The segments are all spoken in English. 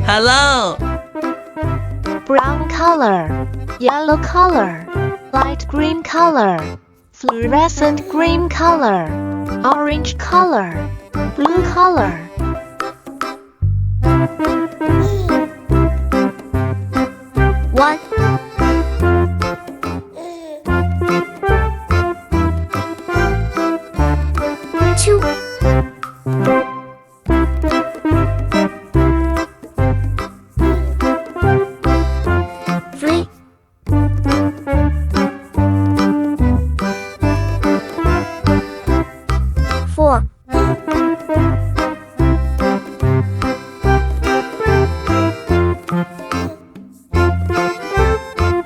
Hello. Brown color, yellow color, light green color, fluorescent green color, orange color, blue color. One, two, three, four,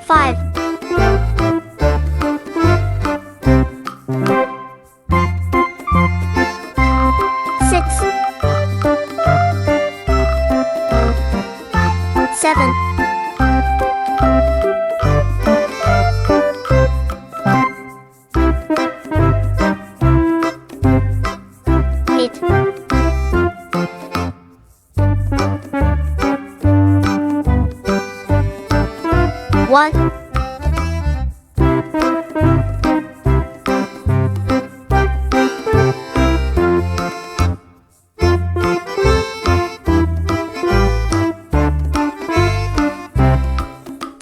five, six, seven, eight, one,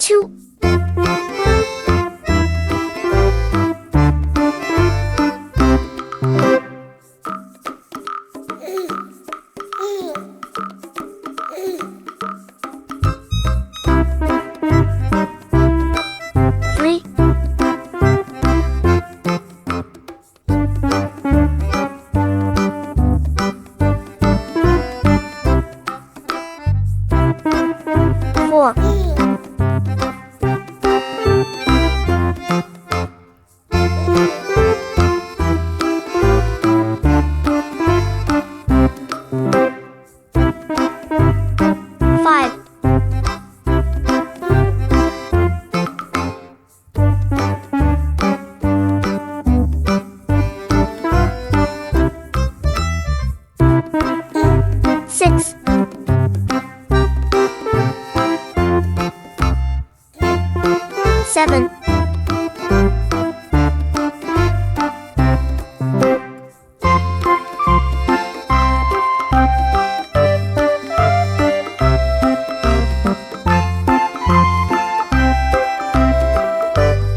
two, three, four, five, six, seven, eight,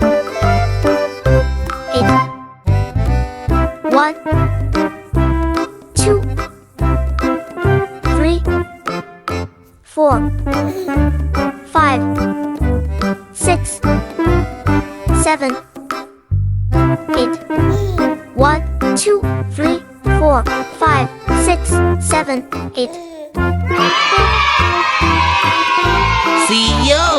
one, two, three, four, five, six, seven, eight, one, two, three, four, five, six, seven, eight. See you.